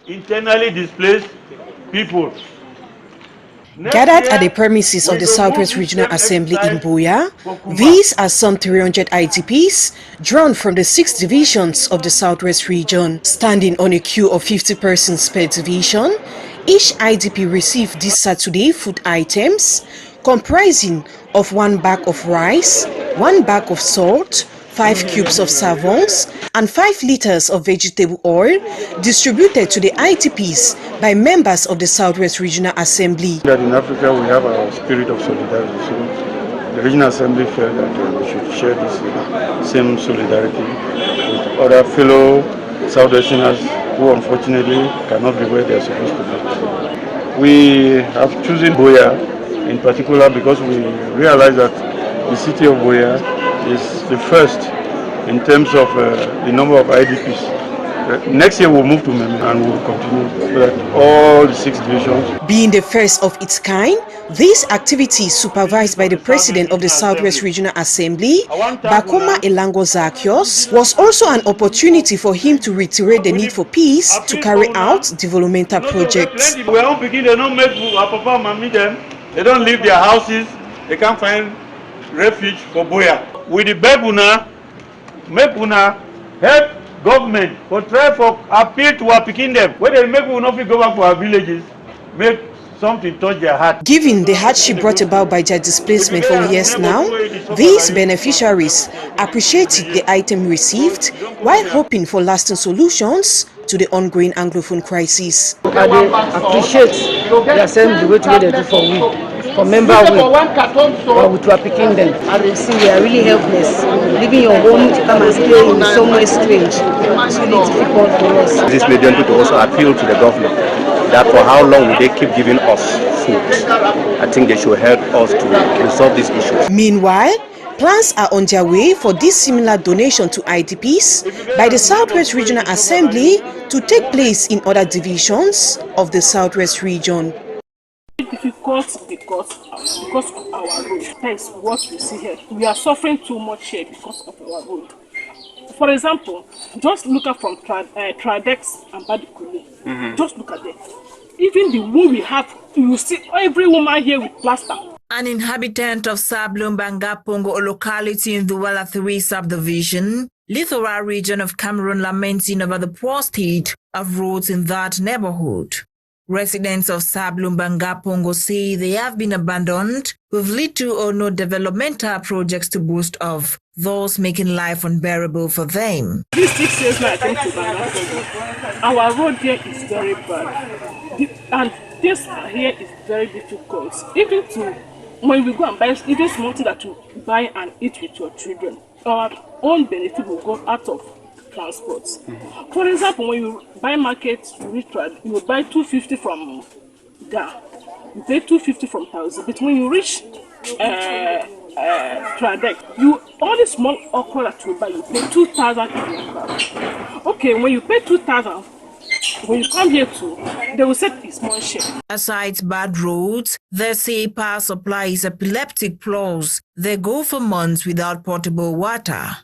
internally displaced people. Gathered at the premises of the Southwest Regional Assembly in Buea, these are some 300 IDPs drawn from the 6 divisions of the Southwest region. Standing on a queue of 50 persons per division, each IDP received this Saturday food items comprising of 1 bag of rice, 1 bag of salt, 5 cubes of savons, and 5 liters of vegetable oil distributed to the IDPs by members of the Southwest Regional Assembly. That in Africa we have a spirit of solidarity, so the Regional Assembly felt that we should share this same solidarity with other fellow Southwesterners who unfortunately cannot be where they are supposed to be. We have chosen Buea in particular because we realize that the city of Buea is the first in terms of the number of IDPs. Next year we'll move to Meme and we'll continue so that all the 6 divisions. Being the first of its kind, this activity, supervised by the president of the Southwest Regional Assembly, Bakoma Elango Zakios, was also an opportunity for him to reiterate the need for peace to carry out developmental projects. They don't make papa and mommy them. They don't leave their houses. They can't find refuge for Buea. With the Beguna, make una help government for try for appeal to our picking them. When they make we not go back to our villages, make something touch their heart. Given the hardship brought about by their displacement for years now, these beneficiaries appreciated the item received while hoping for lasting solutions to the ongoing Anglophone crisis. I appreciate the assembly the way they do for we. For member we are picking them. As you see, we are really helpless. Leaving your home to come and stay in somewhere strange. It's really difficult for us. This medium to also appeal to the government that for how long will they keep giving us food? I think they should help us to resolve these issues. Meanwhile, plans are on their way for this similar donation to IDPs by the Southwest Regional Assembly to take place in other divisions of the Southwest region. Difficult because of our road. That is what we see here. We are suffering too much here because of our road. For example, just look at from Tradex and Badikule. Just look at them. Even the wound we have, you see every woman here with plaster. An inhabitant of Sablumbanga-Pongo, a locality in the Wala 3 subdivision, Littoral region of Cameroon, lamenting over the poor state of roads in that neighborhood. Residents of Sablumbanga-Pongo say they have been abandoned with little or no developmental projects to boast of, thus making life unbearable for them. These 6 years now I came to Banga, our road here is very bad. And this here is very difficult. Even to, when we go and buy, even small thing that you buy and eat with your children, our own benefit will go out of transport. For example, when you buy market, you will buy 250 from Ga. You pay 250 from 1,000. But when you reach Tradek, you only small okra that you buy, you pay 2,000 in your car. Okay, when you pay 2,000, when you come here too, they will say it's more share. Aside bad roads, they say power supply is epileptic plus. They go for months without potable water.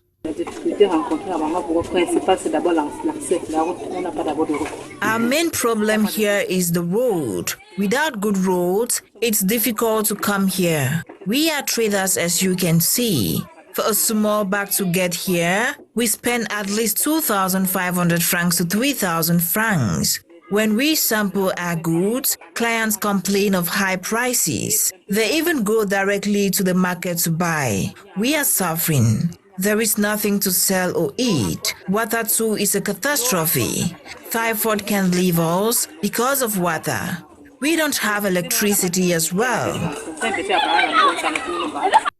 Our main problem here is the road. Without good roads, it's difficult to come here. We are traders, as you can see. For a small bag to get here, we spend at least 2,500 francs to 3,000 francs. When we sample our goods, clients complain of high prices. They even go directly to the market to buy. We are suffering. There is nothing to sell or eat. Water too is a catastrophe. Typhoid can leave us because of water. We don't have electricity as well.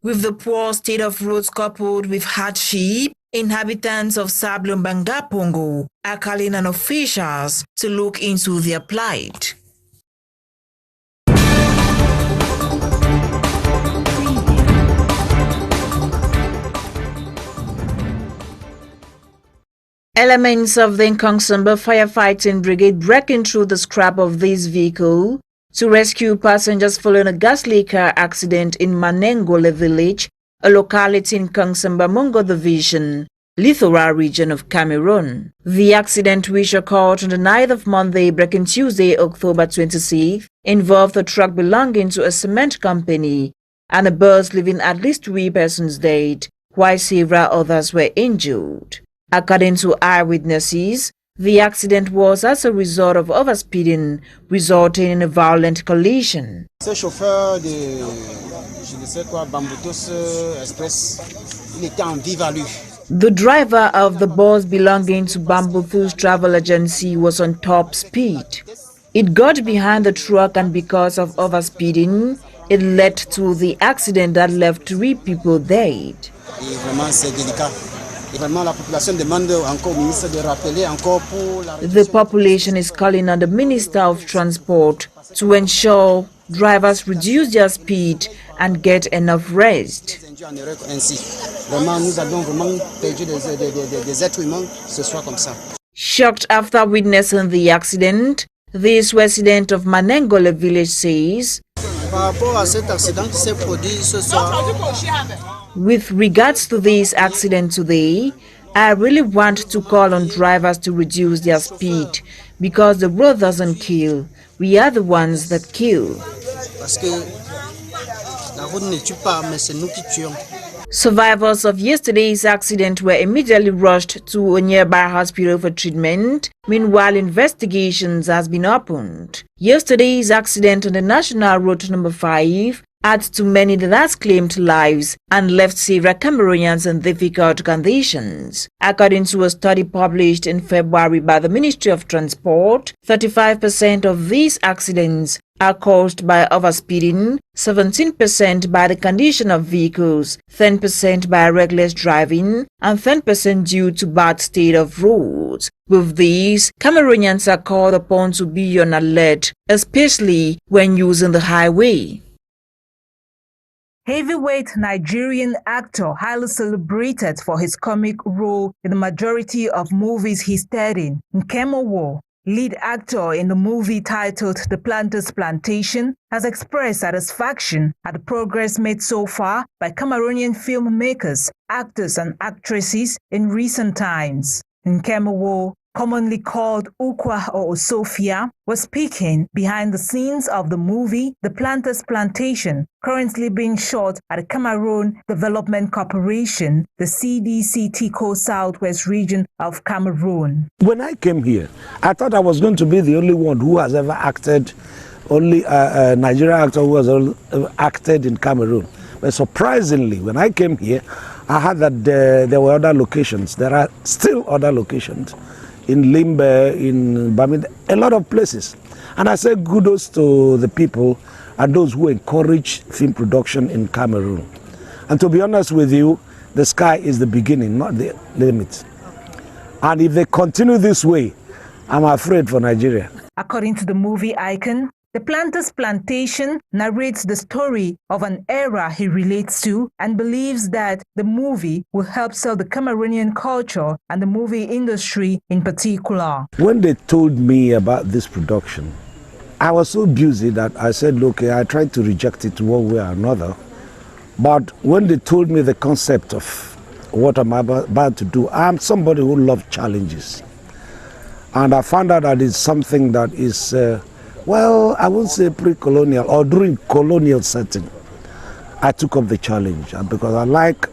With the poor state of roads coupled with hardship, inhabitants of Sablumbanga-Pongo are calling on officials to look into their plight. Elements of the Nkongsamba firefighting brigade breaking through the scrap of this vehicle to rescue passengers following a gas leaker accident in Manengole village, a locality in Nkongsamba Mongo division. littoral region of Cameroon. The accident, which occurred on the night of Monday, breaking Tuesday, October 26th, involved a truck belonging to a cement company and a bus leaving at least 3 persons dead, while several others were injured. According to eyewitnesses, the accident was as a result of overspeeding, resulting in a violent collision. Ce chauffeur de, je ne sais quoi, Bamboutos Express, il était en vive allure. The driver of the bus belonging to Bambouthus Travel Agency was on top speed. It got behind the truck, and because of overspeeding, it led to the accident that left 3 people dead. The population is calling on the Minister of Transport to ensure drivers reduce their speed and get enough rest. Shocked after witnessing the accident, this resident of Manengole village says, with regards to this accident today, I really want to call on drivers to reduce their speed, because the road doesn't kill. We are the ones that kill. Survivors of yesterday's accident were immediately rushed to a nearby hospital for treatment. Meanwhile, investigations has been opened. Yesterday's accident on the National Road number 5 adds to many that has claimed lives and left several Cameroonians in difficult conditions. According to a study published in February by the Ministry of Transport, 35% of these accidents are caused by overspeeding, 17% by the condition of vehicles, 10% by reckless driving, and 10% due to bad state of roads. With these, Cameroonians are called upon to be on alert, especially when using the highway. Heavyweight Nigerian actor, highly celebrated for his comic role in the majority of movies he starred in, Nsah, lead actor in the movie titled The Planter's Plantation, has expressed satisfaction at the progress made so far by Cameroonian filmmakers, actors and actresses in recent times. Nsah, commonly called Ukwa or Osofia, was speaking behind the scenes of the movie The Planter's Plantation, currently being shot at the Cameroon Development Corporation, the CDC-TICO Southwest region of Cameroon. When I came here, I thought I was going to be the only one who has ever acted, only a Nigerian actor who has ever acted in Cameroon. But surprisingly, when I came here, I heard that there were other locations. There are still other locations in Limbe, in Bamid, a lot of places. And I say kudos to the people and those who encourage film production in Cameroon. And to be honest with you, the sky is the beginning, not the limit. And if they continue this way, I'm afraid for Nigeria. According to the movie icon, The Planter's Plantation narrates the story of an era he relates to and believes that the movie will help sell the Cameroonian culture and the movie industry in particular. When they told me about this production, I was so busy that I said, look, I tried to reject it one way or another. But when they told me the concept of what I'm about to do, I'm somebody who loves challenges. And I found out that it's something that is well, I won't say pre-colonial or during colonial setting. I took up the challenge, and because I like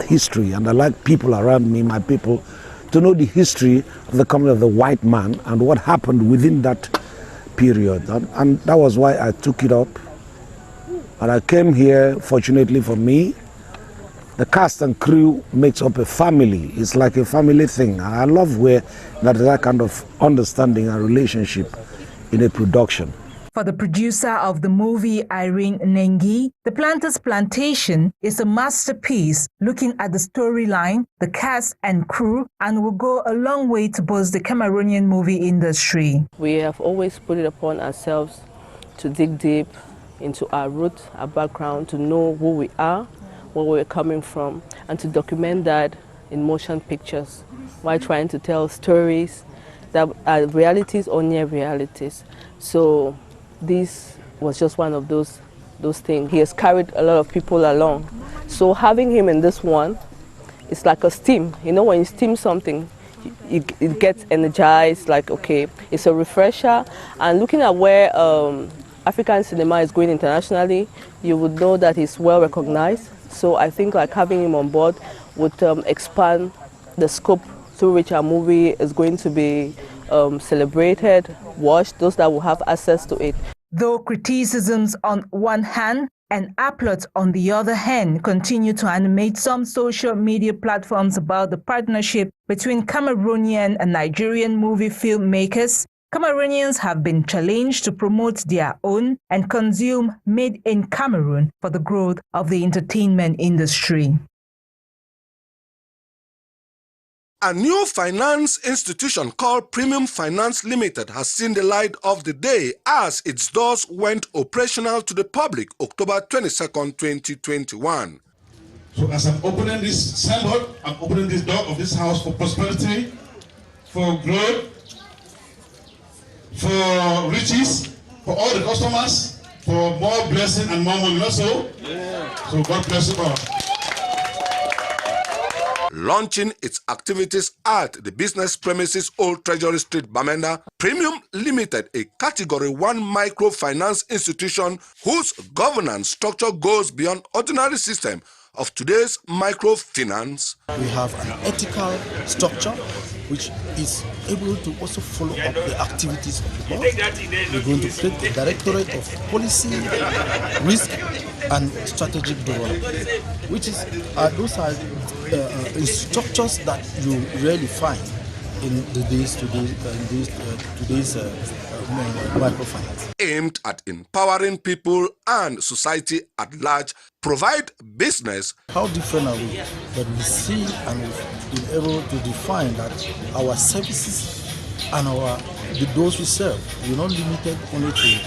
history and I like people around me, my people, to know the history of the coming of the white man and what happened within that period. And that was why I took it up. And I came here, fortunately for me, the cast and crew makes up a family. It's like a family thing. And I love where that is that kind of understanding and relationship in a production. For the producer of the movie, Irene Nengi, The Planter's Plantation is a masterpiece looking at the storyline, the cast and crew, and will go a long way to boost the Cameroonian movie industry. We have always put it upon ourselves to dig deep into our roots, our background, to know who we are, where we're coming from, and to document that in motion pictures while trying to tell stories that are realities or near realities. So this was just one of those things. He has carried a lot of people along. So having him in this one it's like a steam. You know, when you steam something, it gets energized, like, okay, it's a refresher. And looking at where African cinema is going internationally, you would know that it's well recognized. So I think like having him on board would expand the scope through which our movie is going to be celebrated, watched, those that will have access to it. Though criticisms on one hand and applauds on the other hand continue to animate some social media platforms about the partnership between Cameroonian and Nigerian movie filmmakers, Cameroonians have been challenged to promote their own and consume made in Cameroon for the growth of the entertainment industry. A new finance institution called Premium Finance Limited has seen the light of the day as its doors went operational to the public October 22nd, 2021. So as I'm opening this signboard, I'm opening this door of this house for prosperity, for growth, for riches, for all the customers, for more blessing and more money also. Yeah. So God bless you all. Launching its activities at the business premises Old Treasury Street, Bamenda, Premium Limited, a Category 1 microfinance institution whose governance structure goes beyond ordinary system of today's microfinance. We have an ethical structure which is able to also follow up the activities of the board. We're going to create the Directorate of Policy, Risk and Strategic Development, which is those are structures that you rarely find in today's microfinance. Aimed at empowering people and society at large, provide business. How different are we? That we see and we've been able to define that our services and those we serve, we're not limited only to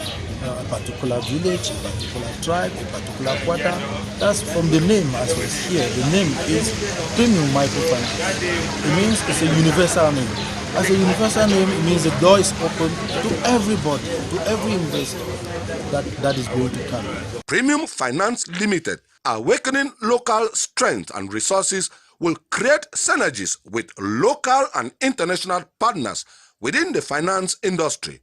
a particular village, a particular tribe, a particular quarter. That's from the name as well as here. The name is Premium Microfinance. It means it's a universal name. As a universal name, it means the door is open to everybody, to every investor that is going to come. Premium Finance Limited, awakening local strength and resources, will create synergies with local and international partners within the finance industry.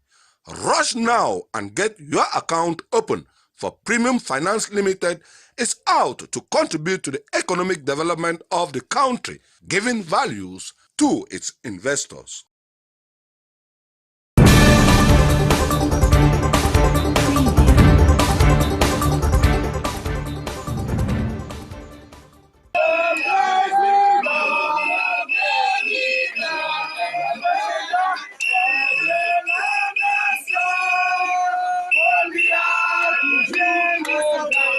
Rush now and get your account open, for Premium Finance Limited is out to contribute to the economic development of the country, giving values to its investors.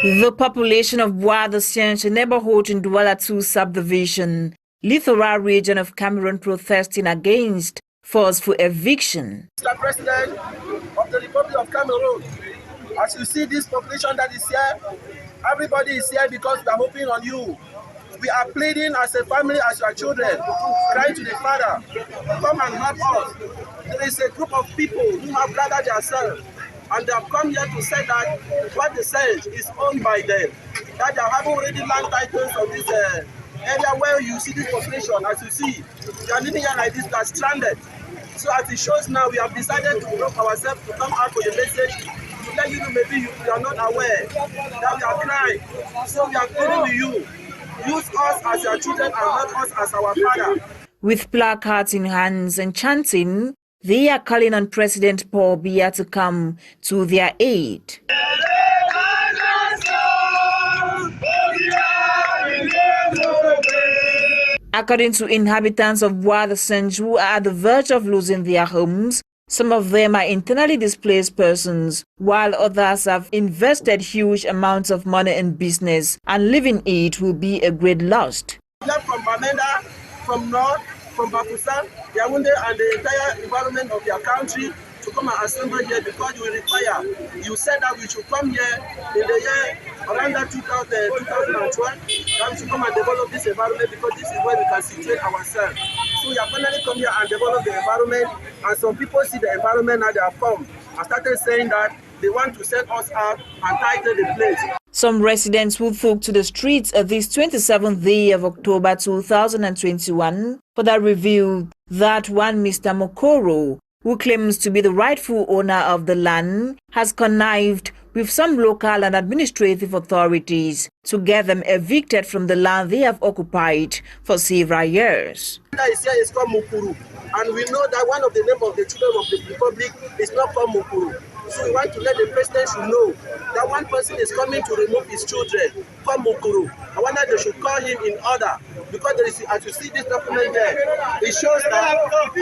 The population of Bois-de-Sienge, a neighborhood in Douala 2 subdivision, Littoral region of Cameroon, protesting against forceful eviction. Mr. President of the Republic of Cameroon, as you see this population that is here, everybody is here because we are hoping on you. We are pleading as a family, as your children, crying to the Father, come and help us. There is a group of people who have gathered themselves and they have come here to say that what they say is owned by them, that they have already land titles of this area where you see this population. As you see, they are living here like this, they are stranded. So as it shows now, we have decided to block ourselves to come out with a message to let you know maybe you are not aware that we are crying. So we are calling to you, use us as your children and help us as our Father. With placards in hands and chanting, they are calling on President Paul Biya to come to their aid. According to inhabitants of Bois-de-Sienge who are at the verge of losing their homes, some of them are internally displaced persons, while others have invested huge amounts of money in business, and leaving it will be a great loss. From Bamenda, from North, from Bakusa, Yaoundé, and the entire environment of your country to come and assemble here because you require. You said that we should come here in the year around that 2012, that we should come and develop this environment because this is where we can situate ourselves. So we have finally come here and develop the environment, and some people see the environment now they have come and started saying that they want to send us out and tighten the place. Some residents who took to the streets this 27th day of October 2021 for that revealed that one Mr. Mokoro, who claims to be the rightful owner of the land, has connived with some local and administrative authorities to get them evicted from the land they have occupied for several years. Is called Mukuru, and we know that one of the names of the children of the Republic is not called Mukuru. So we want to let the president should know that one person is coming to remove his children from Mukuru. I wonder they should call him in order, because there is, as you see this document there, it shows that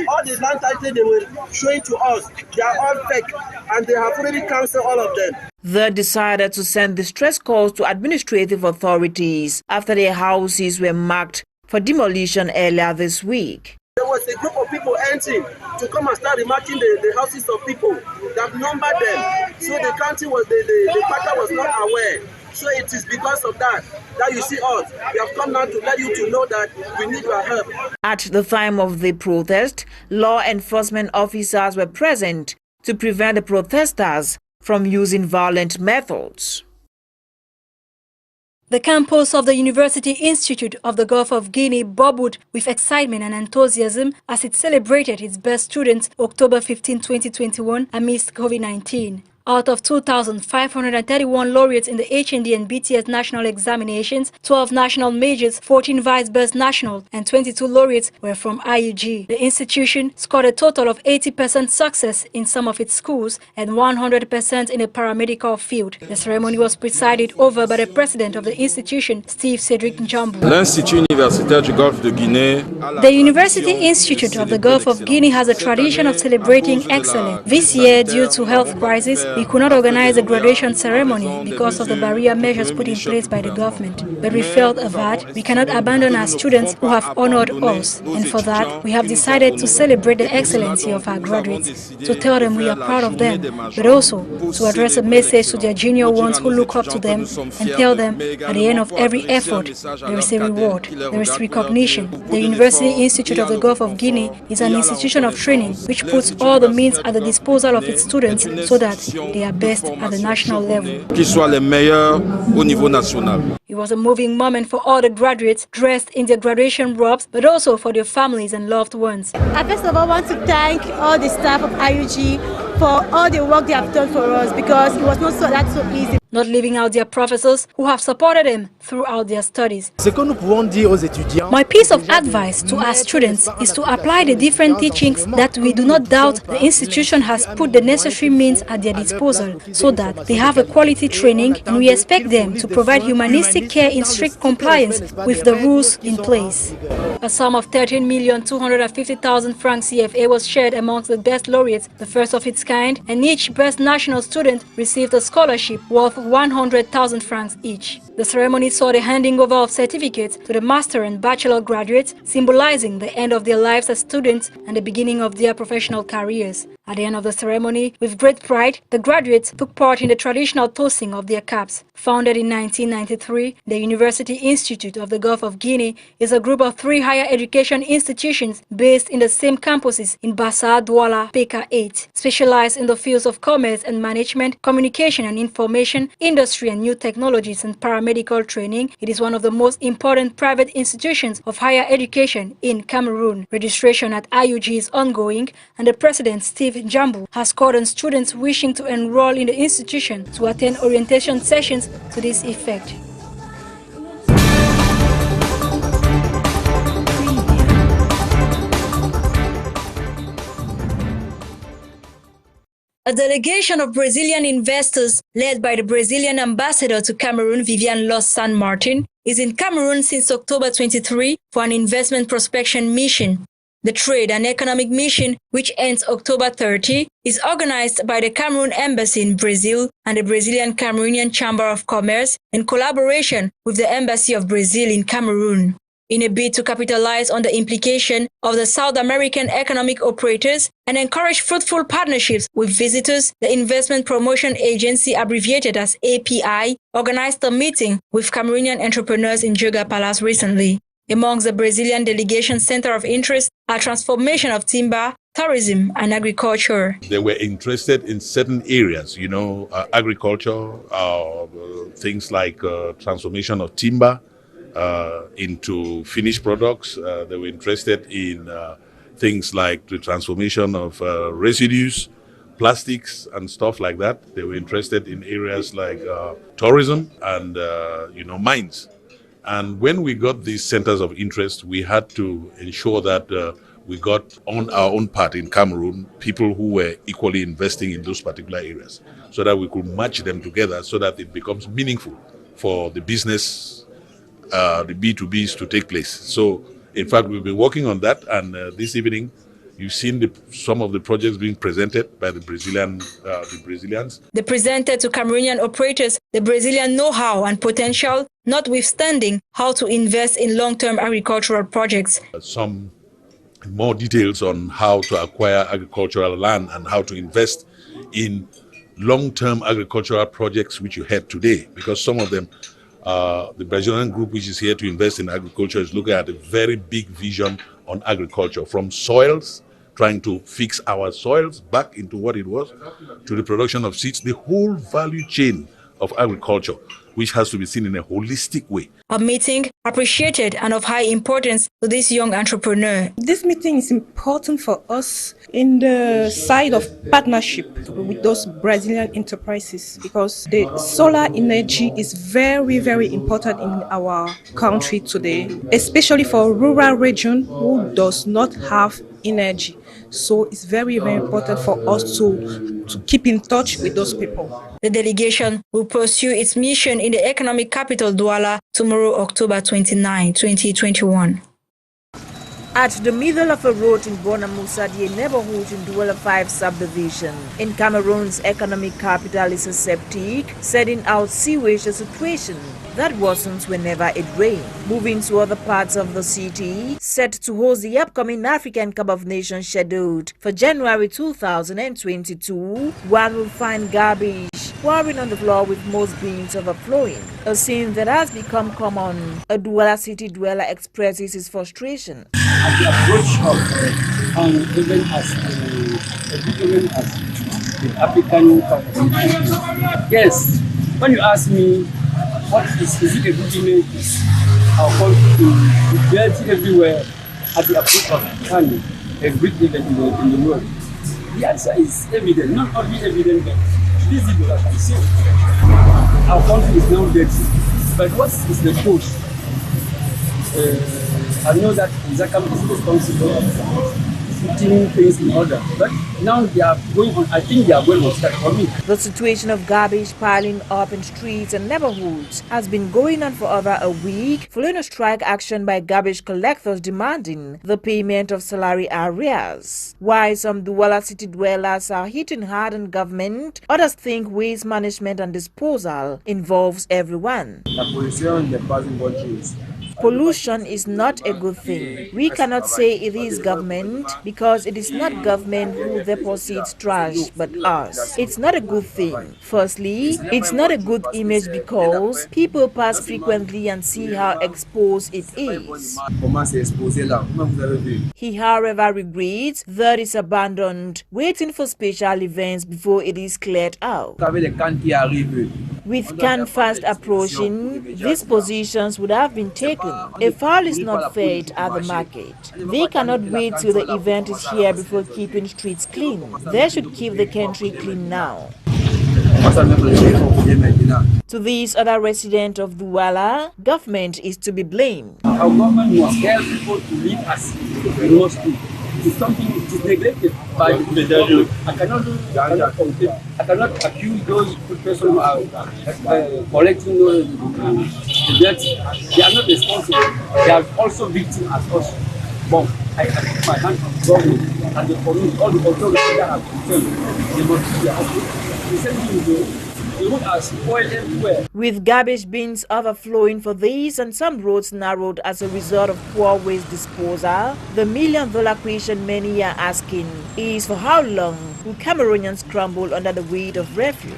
all the land titles they were showing to us, they are all fake, and they have already cancelled all of them. They decided to send distress calls to administrative authorities after their houses were marked for demolition earlier this week. There was a group of people entering to come and start remarking the houses of people that numbered them. So the county was, the party was not aware. So it is because of that you see us. We have come now to let you to know that we need your help. At the time of the protest, law enforcement officers were present to prevent the protesters from using violent methods. The campus of the University Institute of the Gulf of Guinea bubbled with excitement and enthusiasm as it celebrated its best students October 15, 2021 amidst COVID-19. Out of 2,531 laureates in the HND and BTS national examinations, 12 national majors, 14 vice-best national, and 22 laureates were from IUG. The institution scored a total of 80% success in some of its schools and 100% in the paramedical field. The ceremony was presided over by the president of the institution, Cedrick. The University Institute of the Gulf of Guinea has a tradition of celebrating excellence. This year, due to health crisis, we could not organize a graduation ceremony because of the barrier measures put in place by the government. But we felt that we cannot abandon our students who have honored us. And for that, we have decided to celebrate the excellency of our graduates, to tell them we are proud of them, but also to address a message to their junior ones who look up to them and tell them at the end of every effort, there is a reward, there is recognition. The University Institute of the Gulf of Guinea is an institution of training which puts all the means at the disposal of its students so that they are best at the national level. It was a moving moment for all the graduates dressed in their graduation robes, but also for their families and loved ones. I first of all want to thank all the staff of IUG for all the work they have done for us, because it was not so easy. Not leaving out their professors who have supported them throughout their studies. My piece of advice to our students is to apply the different teachings that we do not doubt the institution has put the necessary means at their disposal so that they have a quality training, and we expect them to provide humanistic care in strict compliance with the rules in place. A sum of 13,250,000 francs CFA was shared amongst the best laureates, the first of its kind, and each best national student received a scholarship worth 100,000 francs each. The ceremony saw the handing over of certificates to the master and bachelor graduates, symbolizing the end of their lives as students and the beginning of their professional careers. At the end of the ceremony, with great pride, the graduates took part in the traditional tossing of their caps. Founded in 1993, the University Institute of the Gulf of Guinea is a group of 3 higher education institutions based in the same campuses in Bassa, Douala, Peka 8, specialized in the fields of commerce and management, communication and information, industry and new technologies, and paramedical training. It is one of the most important private institutions of higher education in Cameroon. Registration at IUG is ongoing, and the president, Steve Njambu, has called on students wishing to enroll in the institution to attend orientation sessions to this effect. A delegation of Brazilian investors led by the Brazilian ambassador to Cameroon, Vivian Los San Martin, is in Cameroon since October 23 for an investment prospection mission. The Trade and Economic Mission, which ends October 30, is organized by the Cameroon Embassy in Brazil and the Brazilian Cameroonian Chamber of Commerce in collaboration with the Embassy of Brazil in Cameroon. In a bid to capitalize on the implication of the South American economic operators and encourage fruitful partnerships with visitors, the Investment Promotion Agency, abbreviated as API, organized a meeting with Cameroonian entrepreneurs in Joga Palace recently. Amongst the Brazilian delegation center of interest are transformation of timber, tourism and agriculture. They were interested in certain areas, agriculture, things like transformation of timber into finished products. They were interested in things like the transformation of residues, plastics and stuff like that. They were interested in areas like tourism and, mines. And when we got these centers of interest, we had to ensure that we got on our own part in Cameroon people who were equally investing in those particular areas so that we could match them together so that it becomes meaningful for the business, the B2Bs to take place. So, in fact, we've been working on that, and this evening you've seen some of the projects being presented by the Brazilians. They presented to Cameroonian operators the Brazilian know-how and potential, notwithstanding how to invest in long-term agricultural projects. Some more details on how to acquire agricultural land and how to invest in long-term agricultural projects which you had today, because some of them, the Brazilian group which is here to invest in agriculture is looking at a very big vision on agriculture, from soils, trying to fix our soils back into what it was, to the production of seeds, the whole value chain of agriculture, which has to be seen in a holistic way. A meeting appreciated and of high importance to this young entrepreneur. This meeting is important for us in the side of partnership with those Brazilian enterprises, because the solar energy is very, very important in our country today, especially for rural region who does not have energy. So it's very, very important for us to keep in touch with those people. The delegation will pursue its mission in the economic capital Douala tomorrow, October 29, 2021. At the middle of a road in Bonamusadie neighborhood in Douala 5 subdivision, in Cameroon's economic capital, is a septic, setting out sewage situation that worsens whenever it rains. Moving to other parts of the city, set to host the upcoming African Cup of Nations scheduled for January 2022, one will find garbage pouring on the floor with most bins overflowing, a scene that has become common. A Douala city dweller expresses his frustration. At the approach of even as the African Cup of Nations. Yes, when you ask me, what is it a good image? Our country to be dirty everywhere at the approach of Kano, a great event in the world. The answer is evident, not only evident, but visible, as I say. Our country is now dirty. But what is the cause? I know that Nsah is responsible for putting things in order, but now they are going on. I think they are going on start for me. The situation of garbage piling up in streets and neighborhoods has been going on for over a week, following a strike action by garbage collectors demanding the payment of salary arrears. While some Douala city dwellers are hitting hard on government, others think waste management and disposal involves everyone. Pollution is not a good thing. We cannot say it is government because it is not government who deposits trash but us. It's not a good thing. Firstly, it's not a good image because people pass frequently and see how exposed it is. He, however, regrets that it's abandoned, waiting for special events before it is cleared out. With Can fast approaching, these positions would have been taken. A fowl is not fed at the market. They cannot wait till the event is here before keeping streets clean. They should keep the country clean now. To these other residents of Douala, government is to be blamed. Our government must help people to live as they must do. It's something that is neglected by the government. I cannot accuse those persons who are collecting the debt. They are not responsible. They are also victims as us. But I put my hand on the government and the police, all the authorities that are concerned. They must do their own. The same thing the roads are spoiled everywhere. With garbage bins overflowing for these and some roads narrowed as a result of poor waste disposal, the million-dollar question many are asking is, for how long will Cameroonians crumble under the weight of refuge?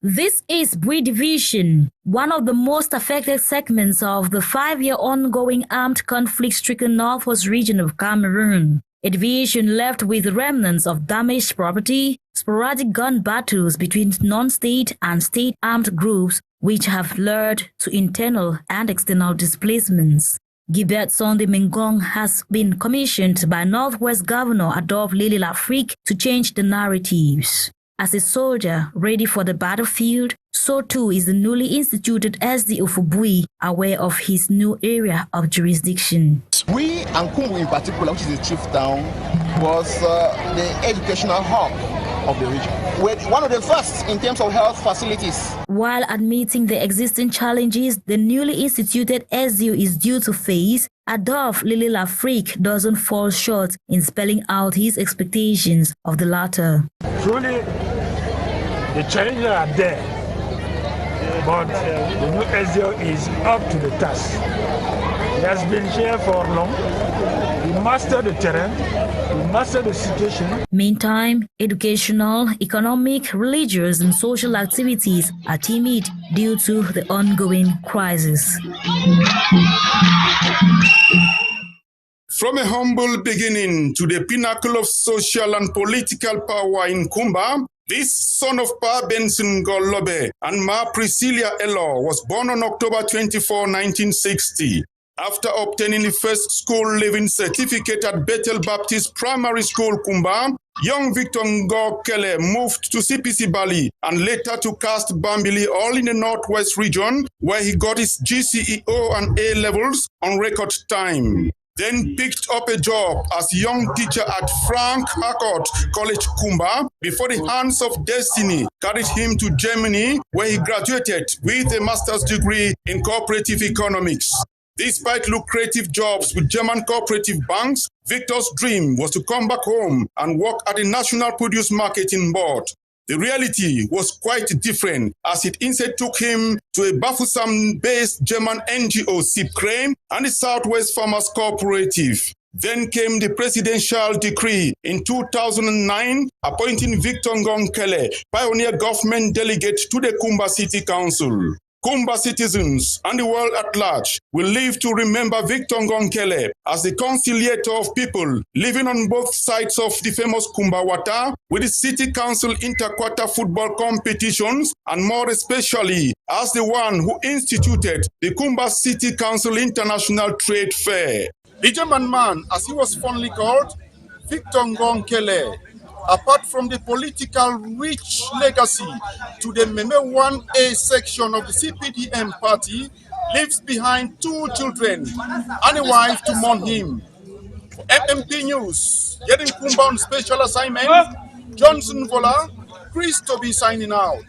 This is Bui Division, one of the most affected segments of the 5-year ongoing armed conflict-stricken northwest region of Cameroon. A division left with remnants of damaged property, sporadic gun battles between non-state and state armed groups, which have led to internal and external displacements. Gilbert Sunday Mengong has been commissioned by Northwest Governor Adolphe Lily Lafrique to change the narratives. As a soldier ready for the battlefield, so too is the newly instituted SD of Bui aware of his new area of jurisdiction. Bui and Kumbu in particular, which is the chief town, was the educational hub of the region. We're one of the first in terms of health facilities. While admitting the existing challenges the newly instituted SDU is due to face, Adolphe Lily Lafrique doesn't fall short in spelling out his expectations of the latter. Truly, the challenges are there, but the new SDO is up to the task. He has been here for long. He mastered the terrain. He mastered the situation. Meantime, educational, economic, religious, and social activities are timid due to the ongoing crisis. From a humble beginning to the pinnacle of social and political power in Kumba, this son of Pa Benson Golobe and Ma Priscilla Elo was born on October 24, 1960. After obtaining the first school leaving certificate at Bethel Baptist Primary School, Kumba, young Victor Ngo Kele moved to CPC Bali and later to Cast Bambili, all in the Northwest region, where he got his GCEO and A levels on record time. Then picked up a job as young teacher at Frank Hackett College, Kumba, before the hands of destiny carried him to Germany, where he graduated with a master's degree in cooperative economics. Despite lucrative jobs with German cooperative banks, Victor's dream was to come back home and work at the National Produce Market in Bod. The reality was quite different, as it instead took him to a Bafusam-based German NGO, SIPCRAME, and the Southwest Farmers Cooperative. Then came the presidential decree in 2009, appointing Victor Ngonkele, pioneer government delegate to the Kumba City Council. Kumba citizens and the world at large will live to remember Victor Ngonkele as the conciliator of people living on both sides of the famous Kumba Water, with the city council inter-quarter football competitions, and more especially as the one who instituted the Kumba City Council International Trade Fair. The German man, as he was fondly called, Victor Ngonkele, apart from the political rich legacy to the Meme 1A section of the CPDM party, leaves behind 2 children and a wife to mourn him. For MMP News, getting Kumba on special assignment, Johnson Vola, Chris Toby signing out.